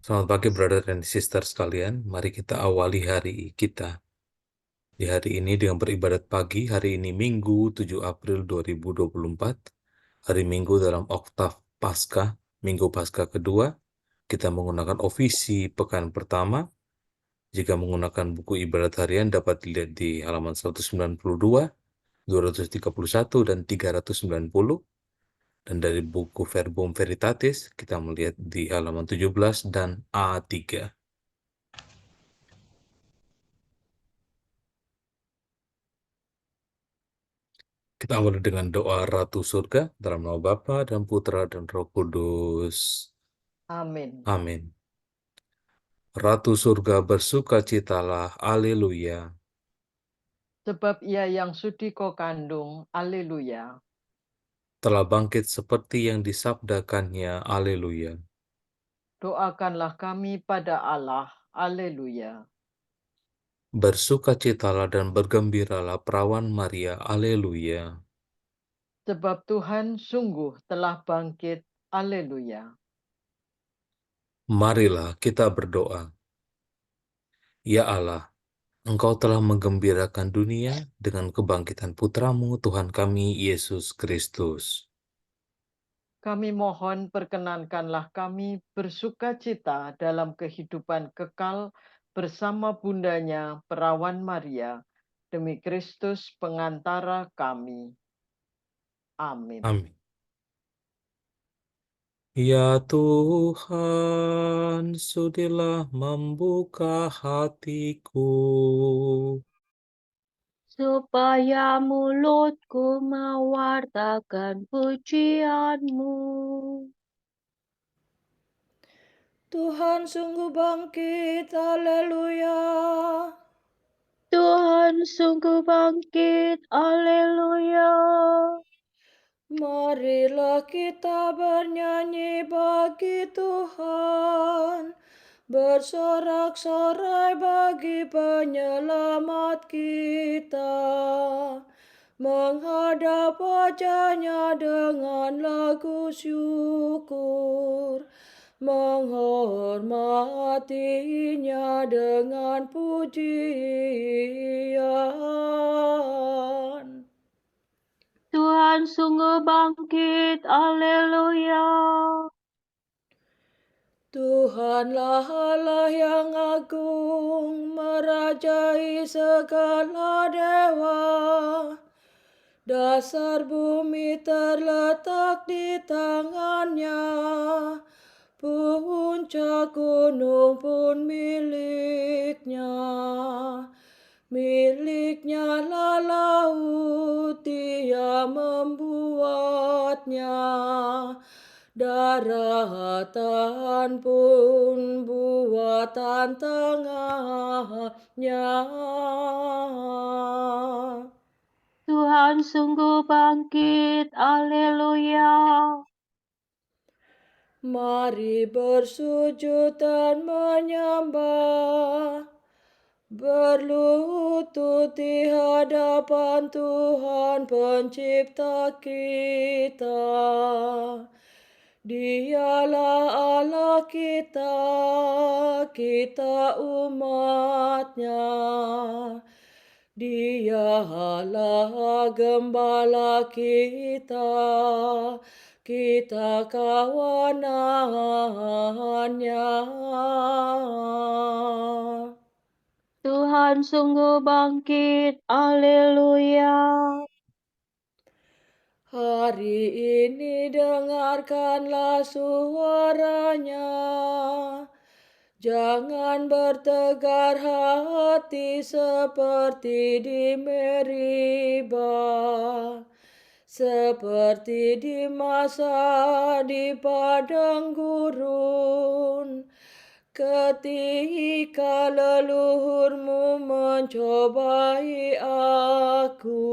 Selamat pagi, brother dan sister sekalian. Mari kita awali hari kita. Di hari ini dengan beribadat pagi, hari ini Minggu 7 April 2024. Hari Minggu dalam oktav Paskah, Minggu Paskah kedua. Kita menggunakan ofisi pekan pertama. Jika menggunakan buku ibadat harian dapat dilihat di halaman 192, 231, dan 390. Dan dari buku Verbum Veritatis, kita melihat di halaman 17 dan A3. Kita awali dengan doa Ratu Surga dalam nama Bapa dan Putra dan Roh Kudus. Amin. Amin. Ratu Surga bersukacitalah, Haleluya. Sebab ia yang sudi kau kandung, Haleluya. Telah bangkit seperti yang disabdakannya, Haleluya. Doakanlah kami pada Allah, Haleluya. Bersukacitalah dan bergembiralah perawan Maria, Haleluya. Sebab Tuhan sungguh telah bangkit, Haleluya. Marilah kita berdoa. Ya Allah, Engkau telah menggembirakan dunia dengan kebangkitan Putramu, Tuhan kami, Yesus Kristus. Kami mohon perkenankanlah kami bersukacita dalam kehidupan kekal bersama bundanya perawan Maria, demi Kristus pengantara kami. Amin. Amin. Ya Tuhan, sudilah membuka hatiku, supaya mulutku mewartakan pujian-Mu. Tuhan sungguh bangkit, haleluya. Tuhan sungguh bangkit, haleluya. Marilah kita bernyanyi bagi Tuhan, bersorak-sorai bagi penyelamat kita, menghadap wajahnya dengan lagu syukur, menghormatinya dengan pujian. Tuhan sungguh bangkit, haleluya. Tuhanlah Allah yang agung, merajai segala dewa. Dasar bumi terletak di tangannya, puncak gunung pun miliknya. Miliknya lah laut, dia membuatnya. Daratan pun buatan tangannya. Tuhan sungguh bangkit, haleluya. Mari bersujud dan menyembah, berlutut di hadapan Tuhan pencipta kita. Dialah Allah kita, kita umatnya. Dialah gembala kita, kita kawanannya. Tuhan sungguh bangkit, haleluya. Hari ini dengarkanlah suaranya. Jangan bertegar hati seperti di Meriba, seperti di masa di padang gurun, ketika leluhurmu mencobai aku.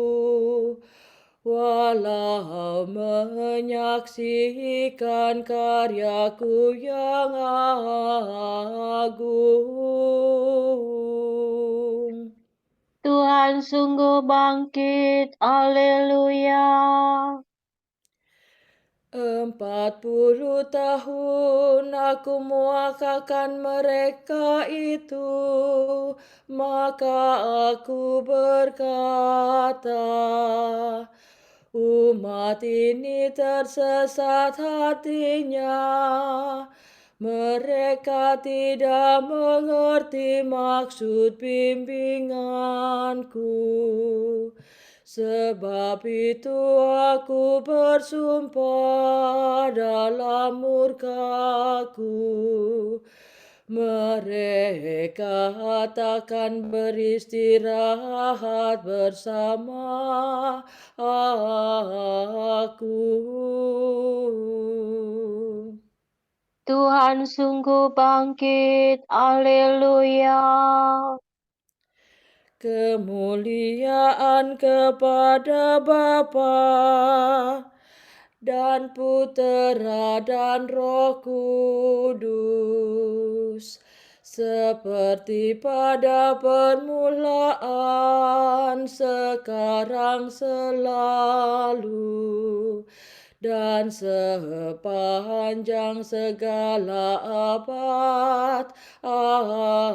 Walau menyaksikan karyaku yang agung. Tuhan sungguh bangkit, haleluya. 40 tahun aku muakakan mereka itu, maka aku berkata, umat ini tersesat hatinya, mereka tidak mengerti maksud bimbinganku. Sebab itu aku bersumpah dalam murkaku, mereka takkan beristirahat bersama aku. Tuhan sungguh bangkit, haleluya. Kemuliaan kepada Bapa dan Putera dan Roh Kudus, seperti pada permulaan, sekarang, selalu, dan sepanjang segala abad. Amin.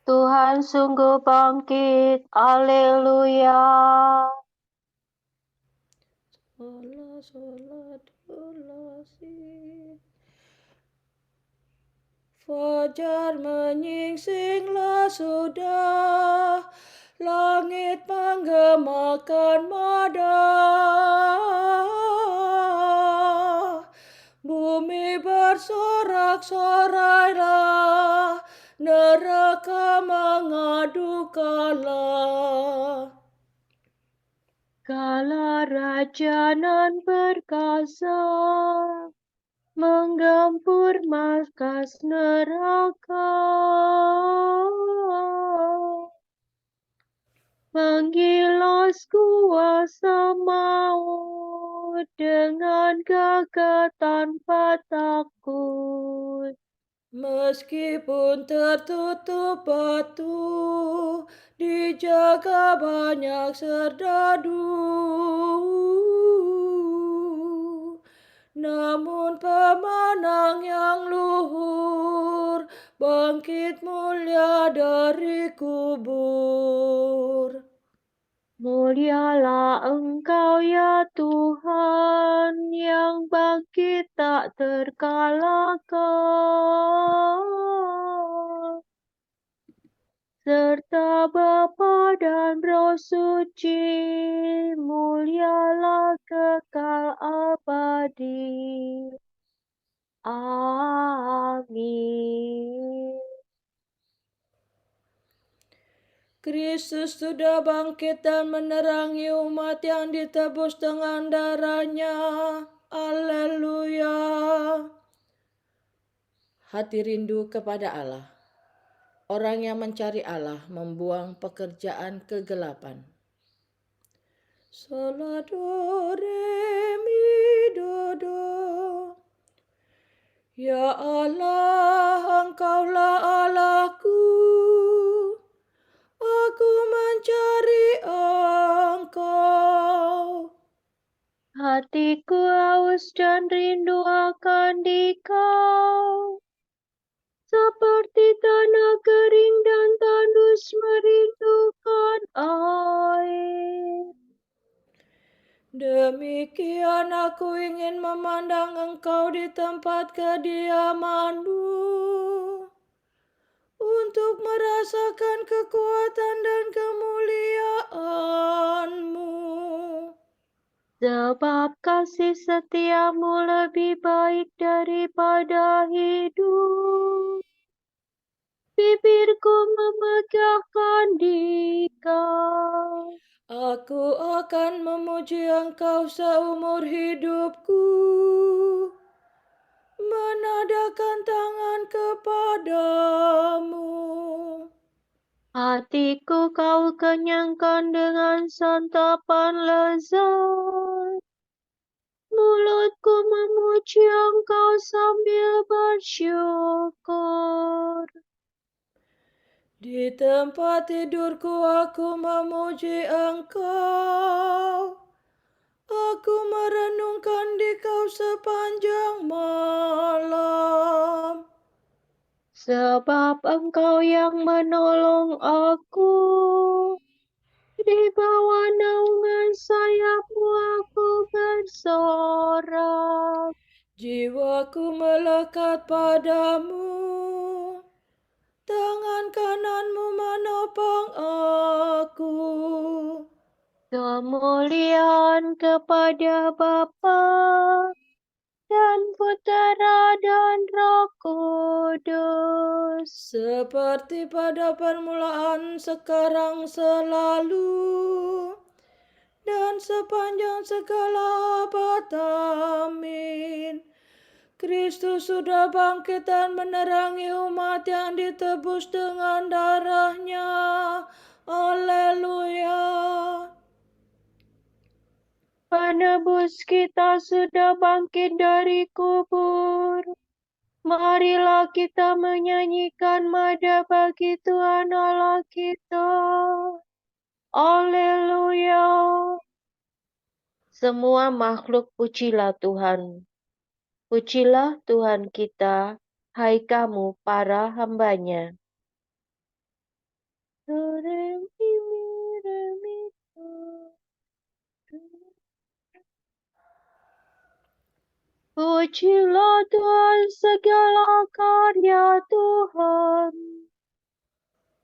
Tuhan sungguh bangkit, haleluya. Fajar menyingsinglah sudah, langit menggemakan madah, bumi bersorak-sorailah, neraka mengadu kalah. Kala raja nan perkasa menggempur markas neraka, menggilas kuasa maut dengan gagah tanpa takut. Meskipun tertutup batu, dijaga banyak serdadu, namun pemenang yang luhur bangkit mulia dari kubur. Mulialah Engkau ya Tuhan, yang bangkit tak terkalahkan, serta Bapa dan Roh Suci, mulialah kekal abadi. Amin. Kristus sudah bangkit dan menerangi umat yang ditebus dengan darahnya. Haleluya. Hati rindu kepada Allah. Orang yang mencari Allah membuang pekerjaan kegelapan. Sol, do, re, mi, do, do. Ya Allah, Engkaulah Allahku. Aku mencari Engkau. Hatiku haus dan rindu akan Dikau, seperti tanah kering dan tandus merindukan air. Demikian aku ingin memandang Engkau di tempat kediaman-Mu, untuk merasakan kekuatan dan kemuliaan-Mu. Sebab kasih setiamu lebih baik daripada hidup. Bibirku memegahkan Dikau. Aku akan memuji Engkau seumur hidupku, menadahkan tangan kepadamu. Hatiku kau kenyangkan dengan santapan lezat. Mulutku memuji Engkau sambil bersyukur. Di tempat tidurku aku memuji Engkau. Aku merenungkan di Kau sepanjang malam. Sebab Engkau yang menolong aku. Di bawah naungan sayap-Mu aku bersorak. Jiwaku melekat padamu. Tangan kanan-Mu menopang aku. Kemuliaan kepada Bapa dan Putera dan Roh Kudus. Seperti pada permulaan, sekarang, selalu, dan sepanjang segala abad. Amin. Kristus sudah bangkit dan menerangi umat yang ditebus dengan darah-Nya. Haleluya. Penebus kita sudah bangkit dari kubur. Marilah kita menyanyikan mada bagi Tuhan Allah kita. Haleluya. Semua makhluk pujilah Tuhan. Pujilah Tuhan kita, hai kamu para hamba-Nya. Pujilah Tuhan segala karya Tuhan.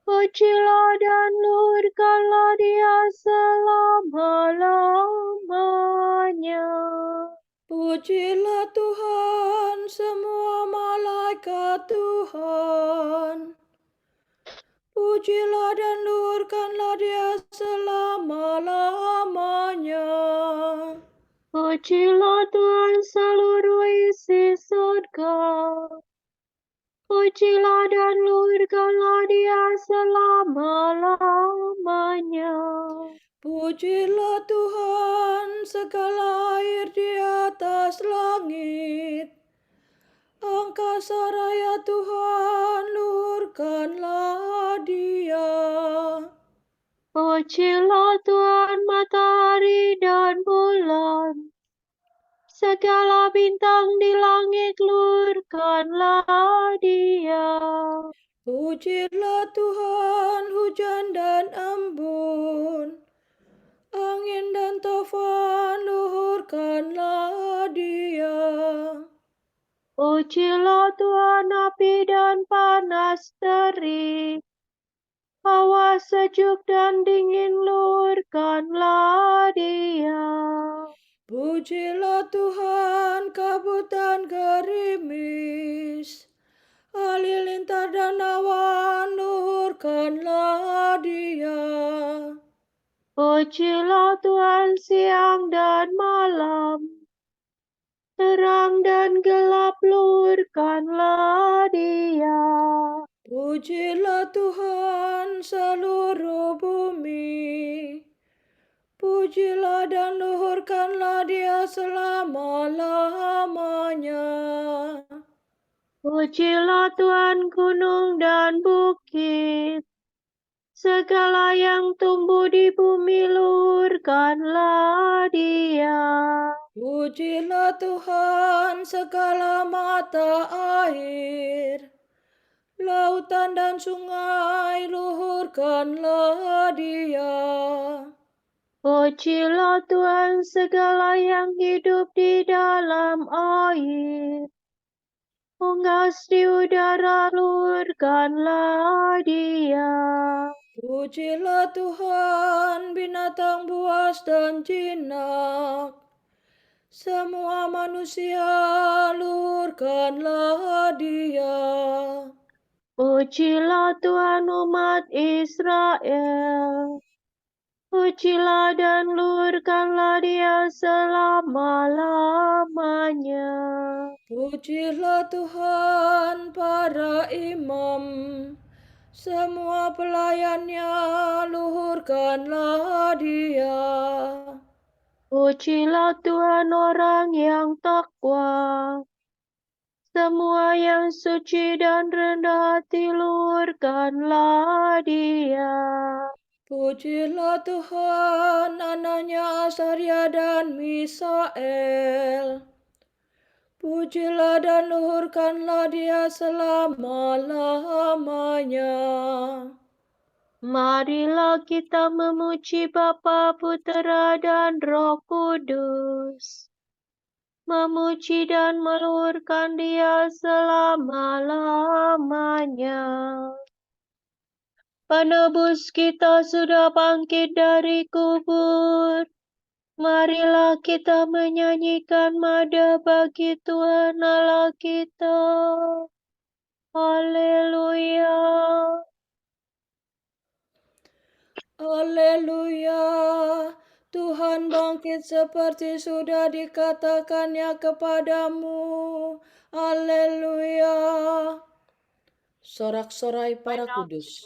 Pujilah dan luhurkanlah Dia selama-lamanya. Pujilah Tuhan, semua malaikat Tuhan. Pujilah dan luhurkanlah Dia selama-lamanya. Pujilah Tuhan seluruh isi surga. Pujilah dan luhurkanlah Dia selama-lamanya. Pujilah Tuhan, segala air di atas langit. Angkasa raya Tuhan, luhurkanlah Dia. Pujilah Tuhan matahari dan bulan. Segala bintang di langit, luhurkanlah Dia. Pujilah Tuhan, hujan dan embun. Angin dan taufan, luhurkanlah Dia. Pujilah Tuhan api dan panas terik. Hawa sejuk dan dingin, luhurkanlah Dia. Pujilah Tuhan, kabut dan gerimis. Halilintar dan awan, luhurkanlah Dia. Pujilah Tuhan siang dan malam. Terang dan gelap, luhurkanlah Dia. Pujilah Tuhan seluruh bumi. Pujilah dan luhurkanlah Dia selama-lamanya. Pujilah Tuhan gunung dan bukit. Segala yang tumbuh di bumi, luhurkanlah Dia. Pujilah Tuhan segala mata air. Lautan dan sungai, luhurkanlah Dia. Pujilah Tuhan segala yang hidup di dalam air. Unggas di udara, luhurkanlah Dia. Pujilah Tuhan binatang buas dan jinak. Semua manusia, luhurkanlah Dia. Pujilah Tuhan umat Israel. Pujilah dan luhurkanlah Dia selama-lamanya. Pujilah Tuhan para imam. Semua pelayannya, luhurkanlah Dia. Pujilah Tuhan orang yang takwa. Semua yang suci dan rendah hati, luhurkanlah Dia. Pujilah Tuhan, anaknya Asaria dan Misael. Pujilah dan luhurkanlah Dia selama-lamanya. Marilah kita memuji Bapa, Putera, dan Roh Kudus. Memuji dan meluhurkan Dia selama-lamanya. Penebus kita sudah bangkit dari kubur. Marilah kita menyanyikan mada bagi Tuhan Allah kita. Haleluya. Haleluya. Tuhan bangkit seperti sudah dikatakannya kepadamu. Haleluya. Sorak-sorai para kudus.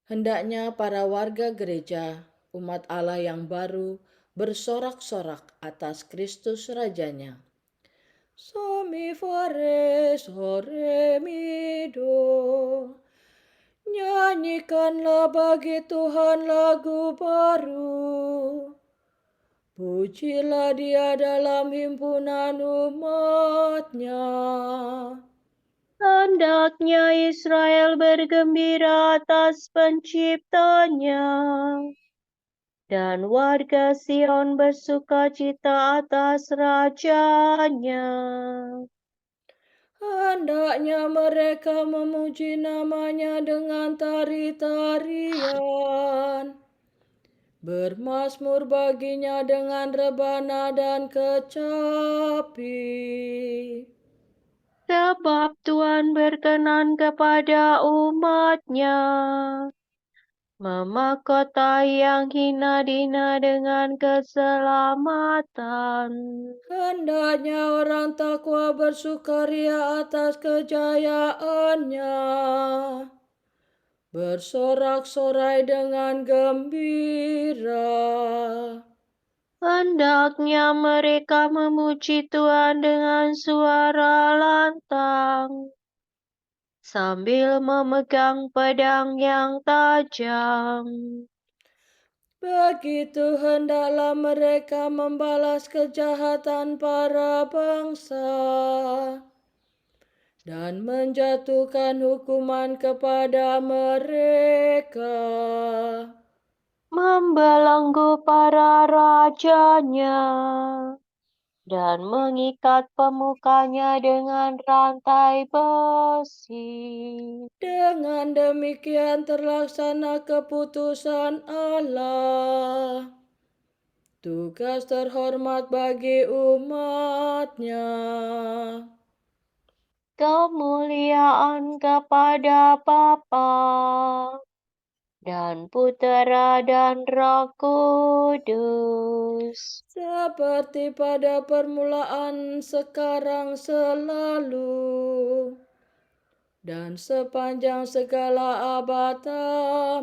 Hendaknya para warga gereja, umat Allah yang baru, bersorak-sorak atas Kristus Rajanya. Somi fare sore mi do. Nyanyikanlah bagi Tuhan lagu baru. Pujilah Dia dalam himpunan umat-Nya. Hendaknya Israel bergembira atas penciptanya, dan warga Sion bersukacita atas rajanya. Hendaknya mereka memuji namanya dengan tari-tarian. Bermazmur baginya dengan rebana dan kecapi. Sebab Tuhan berkenan kepada umat-Nya, memahkotai yang hina dina dengan keselamatan. Hendaknya orang takwa bersukaria atas kejayaannya. Bersorak-sorai dengan gembira. Hendaknya mereka memuji Tuhan dengan suara lantang, sambil memegang pedang yang tajam. Begitu hendaklah mereka membalas kejahatan para bangsa dan menjatuhkan hukuman kepada mereka. Membelenggu para rajanya dan mengikat pemukanya dengan rantai besi. Dengan demikian terlaksana keputusan Allah. Tugas terhormat bagi umat-Nya. Kemuliaan kepada Bapa dan Putera dan Roh Kudus. Seperti pada permulaan, sekarang, selalu, dan sepanjang segala abad.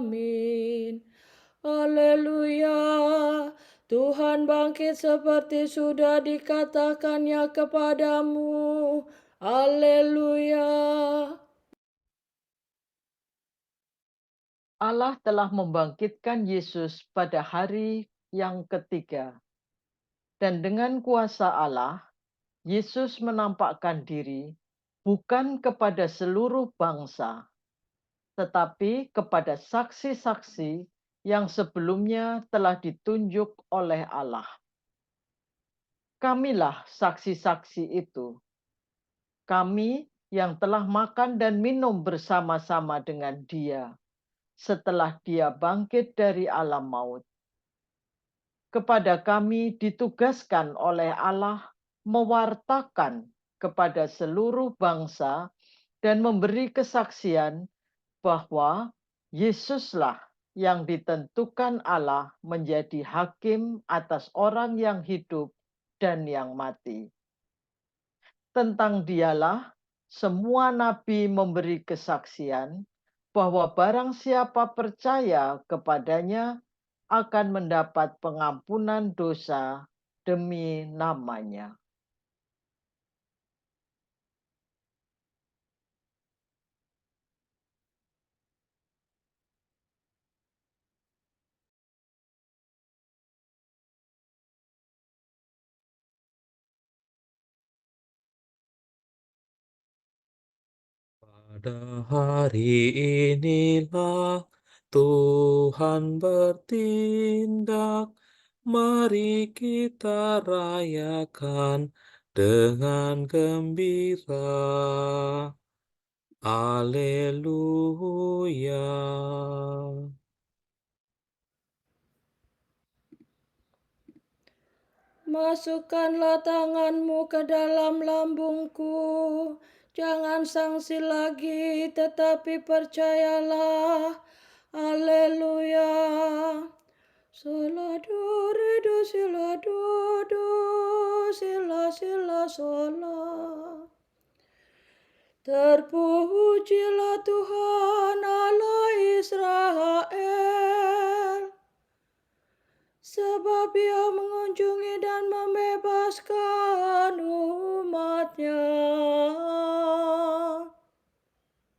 Amin. Haleluya. Tuhan bangkit seperti sudah dikatakannya kepadamu. Haleluya. Allah telah membangkitkan Yesus pada hari yang ketiga. Dan dengan kuasa Allah, Yesus menampakkan diri bukan kepada seluruh bangsa, tetapi kepada saksi-saksi yang sebelumnya telah ditunjuk oleh Allah. Kamilah saksi-saksi itu. Kami yang telah makan dan minum bersama-sama dengan Dia setelah Dia bangkit dari alam maut. Kepada kami ditugaskan oleh Allah mewartakan kepada seluruh bangsa dan memberi kesaksian bahwa Yesuslah yang ditentukan Allah menjadi hakim atas orang yang hidup dan yang mati. Tentang Dialah semua nabi memberi kesaksian bahwa barang siapa percaya kepadanya akan mendapat pengampunan dosa demi namanya. Pada hari inilah Tuhan bertindak, mari kita rayakan dengan gembira. Haleluya. Masukkanlah tanganmu ke dalam lambungku. Jangan sangsi lagi, tetapi percayalah. Haleluya. Sola do re do sila do do sila sila sola. Terpujilah Tuhan Allah Israel, sebab Ia mengunjungi dan membebaskan umat-Nya.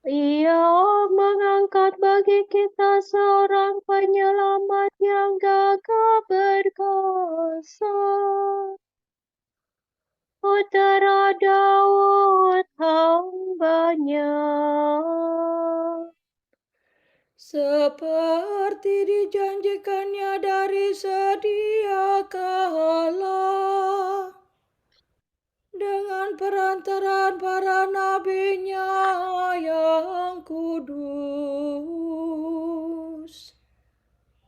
Ia mengangkat bagi kita seorang penyelamat yang gagah perkasa. Putera Daud hamba-Nya. Seperti dijanjikannya dari sedia kala, dengan perantaraan para nabi-Nya yang kudus,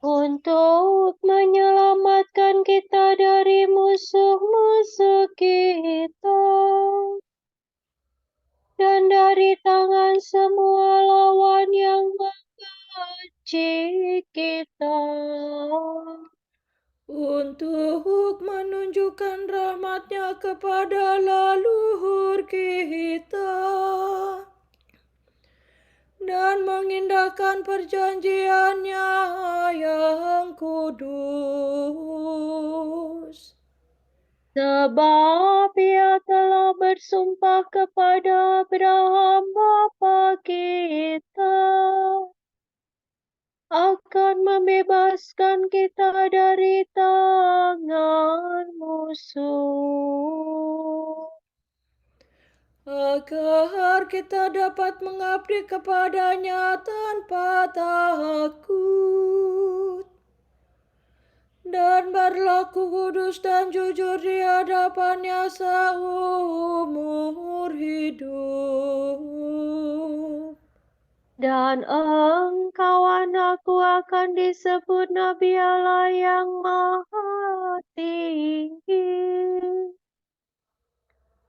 Untuk menyelamatkan kita dari musuh-musuh kita dan dari tangan semua lawan yang membenci kita, untuk menunjukkan rahmat-Nya kepada leluhur kita dan mengindahkan perjanjian-Nya yang kudus. sebab Ia telah bersumpah kepada Abraham bapa kita akan membebaskan kita dari tangan musuh, agar kita dapat mengabdi kepada-Nya tanpa takut dan berlaku kudus dan jujur di hadapan-Nya seumur hidup. dan engkau anakku akan disebut Nabi Allah yang Maha Tinggi,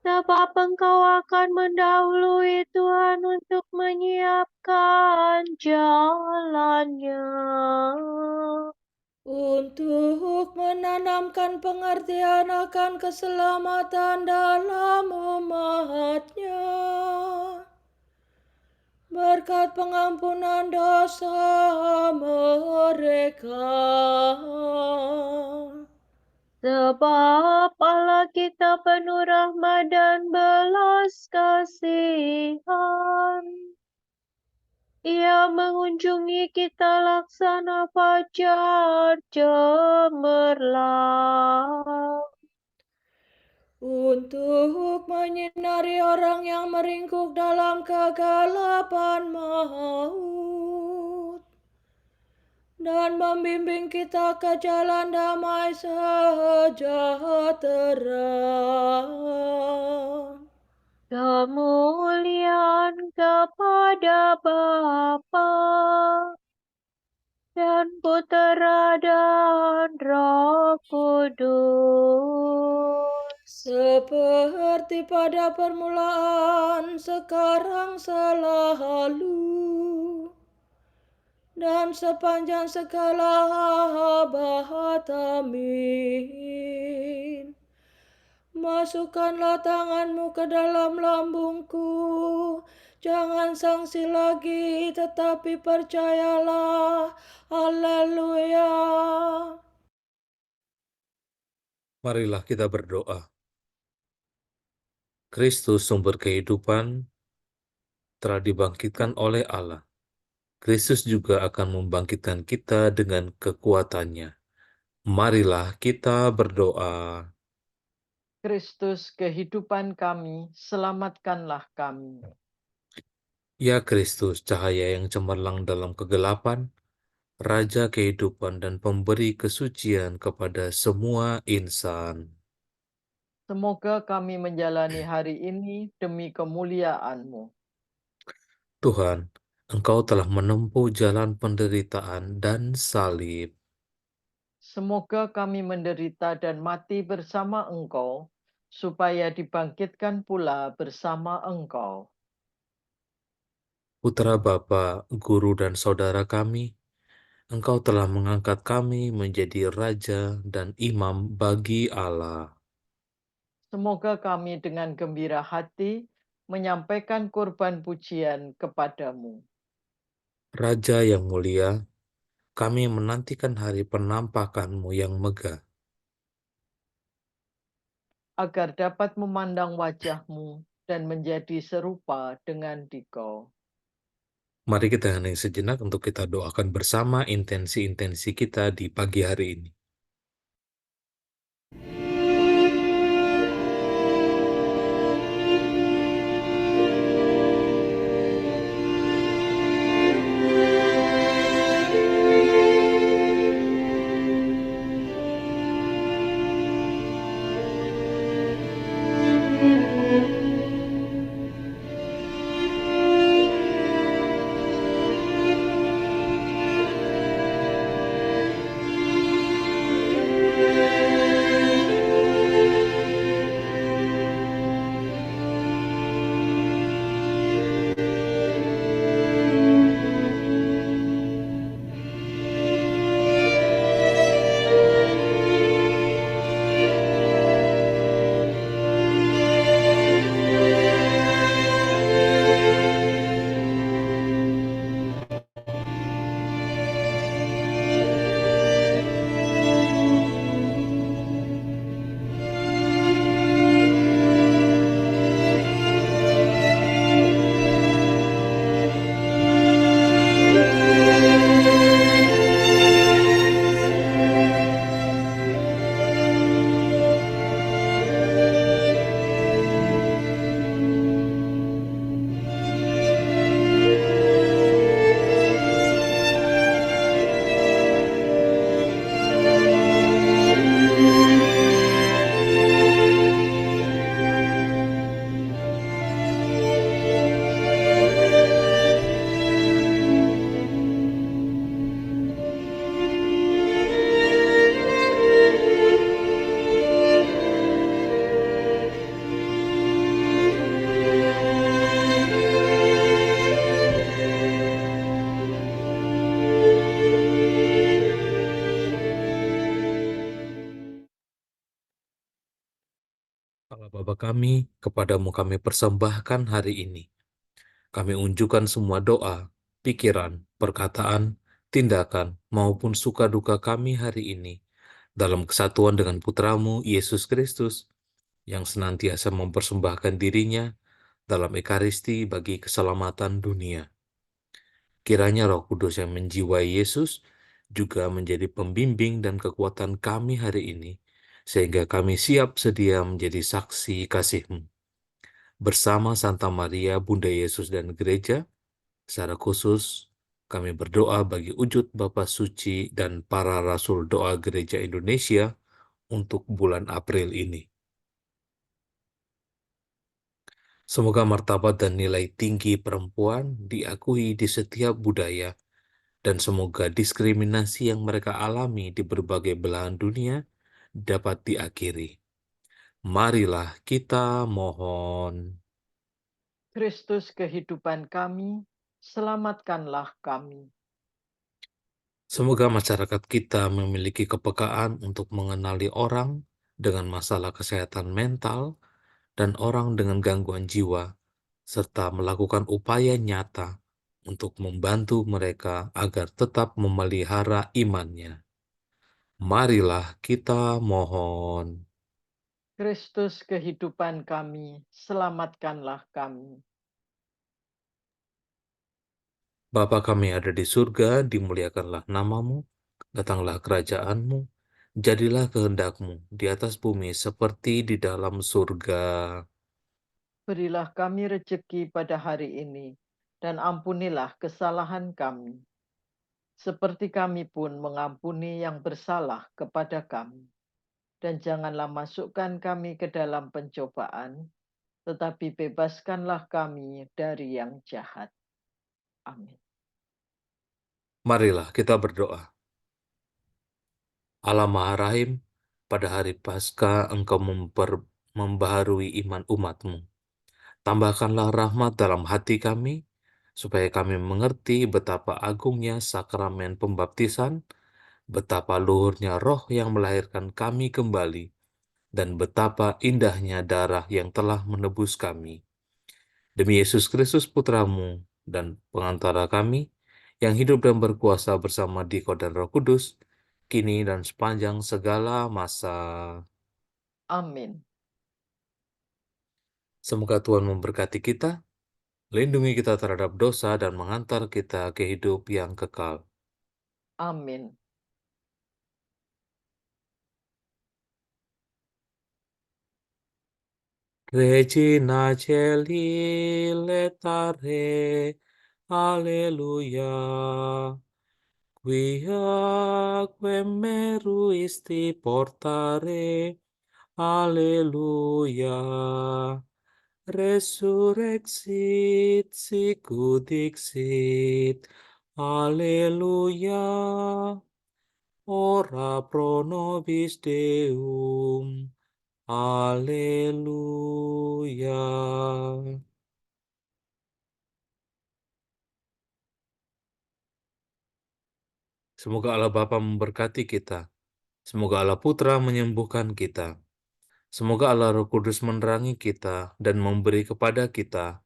sebab engkau akan mendahului Tuhan untuk menyiapkan jalannya, Untuk menanamkan pengertian akan keselamatan dalam umat-Nya, berkat pengampunan dosa mereka. sebab Allah kita penuh rahmat dan belas kasihan. Ia mengunjungi kita laksana fajar cemerlang, Untuk menyinari orang yang meringkuk dalam kegelapan maut dan membimbing kita ke jalan damai sejahtera. kemuliaan kepada Bapa dan Putera dan Roh Kudus, Seperti pada permulaan, sekarang, selalu, dan sepanjang segala abad. Amin. Masukkanlah tanganmu ke dalam lambungku. Jangan sangsi lagi, tetapi percayalah. Haleluya. Marilah kita berdoa. Kristus sumber kehidupan telah dibangkitkan oleh Allah. Kristus juga akan membangkitkan kita dengan kekuatannya. Marilah kita berdoa. Kristus kehidupan kami, selamatkanlah kami. Ya Kristus, cahaya yang cemerlang dalam kegelapan, Raja kehidupan dan pemberi kesucian kepada semua insan. Semoga kami menjalani hari ini demi kemuliaan-Mu. Tuhan, Engkau telah menempuh jalan penderitaan dan salib. Semoga kami menderita dan mati bersama Engkau, supaya dibangkitkan pula bersama Engkau. Putra Bapa, Guru dan Saudara kami, Engkau telah mengangkat kami menjadi Raja dan Imam bagi Allah. Semoga kami dengan gembira hati menyampaikan kurban pujian kepadamu. Raja yang mulia, kami menantikan hari penampakan-Mu yang megah. Agar dapat memandang wajah-Mu dan menjadi serupa dengan Dikau. Mari kita hening sejenak untuk kita doakan bersama intensi-intensi kita di pagi hari ini. Allah Bapa kami, kepadamu kami persembahkan hari ini. Kami unjukkan semua doa, pikiran, perkataan, tindakan, maupun suka duka kami hari ini dalam kesatuan dengan Putramu, Yesus Kristus, yang senantiasa mempersembahkan dirinya dalam Ekaristi bagi keselamatan dunia. Kiranya Roh Kudus yang menjiwai Yesus juga menjadi pembimbing dan kekuatan kami hari ini, sehingga kami siap sedia menjadi saksi kasih-Mu. Bersama Santa Maria, Bunda Yesus dan Gereja, secara khusus kami berdoa bagi wujud Bapa Suci dan para Rasul Doa Gereja Indonesia untuk bulan April ini. Semoga martabat dan nilai tinggi perempuan diakui di setiap budaya, dan semoga diskriminasi yang mereka alami di berbagai belahan dunia dapat diakhiri. Marilah kita mohon. Kristus kehidupan kami, selamatkanlah kami. Semoga masyarakat kita memiliki kepekaan untuk mengenali orang dengan masalah kesehatan mental dan orang dengan gangguan jiwa, serta melakukan upaya nyata untuk membantu mereka agar tetap memelihara imannya. Marilah kita mohon. Kristus kehidupan kami, selamatkanlah kami. Bapa kami ada di surga, dimuliakanlah namamu, datanglah kerajaan-Mu, jadilah kehendak-Mu di atas bumi seperti di dalam surga. Berilah kami rejeki pada hari ini, dan ampunilah kesalahan kami, seperti kami pun mengampuni yang bersalah kepada kami. Dan janganlah masukkan kami ke dalam pencobaan, tetapi bebaskanlah kami dari yang jahat. Amin. Marilah kita berdoa. Allah Maha Rahim, pada hari Paskah Engkau membaharui iman umat-Mu. Tambahkanlah rahmat dalam hati kami, supaya kami mengerti betapa agungnya sakramen pembaptisan, betapa luhurnya roh yang melahirkan kami kembali, dan betapa indahnya darah yang telah menebus kami. Demi Yesus Kristus Putra-Mu dan pengantara kami, yang hidup dan berkuasa bersama Dikau dan Roh Kudus, kini dan sepanjang segala masa. Amin. Semoga Tuhan memberkati kita, lindungi kita terhadap dosa, dan mengantar kita ke hidup yang kekal. Amin. Regina Caeli letare, Alleluia. Quia meruisti portare, Alleluia. Resurrexit sicut dixit, Alleluia. Ora pro nobis Deum, Alleluia. Semoga Allah Bapa memberkati kita. Semoga Allah Putra menyembuhkan kita. Semoga Allah Roh Kudus menerangi kita dan memberi kepada kita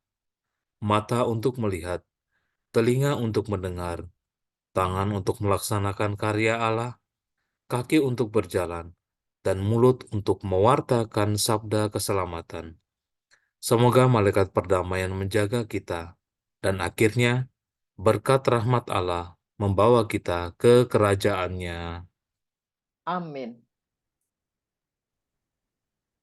mata untuk melihat, telinga untuk mendengar, tangan untuk melaksanakan karya Allah, kaki untuk berjalan, dan mulut untuk mewartakan sabda keselamatan. Semoga malaikat perdamaian menjaga kita, dan akhirnya berkat rahmat Allah membawa kita ke kerajaannya. Amin.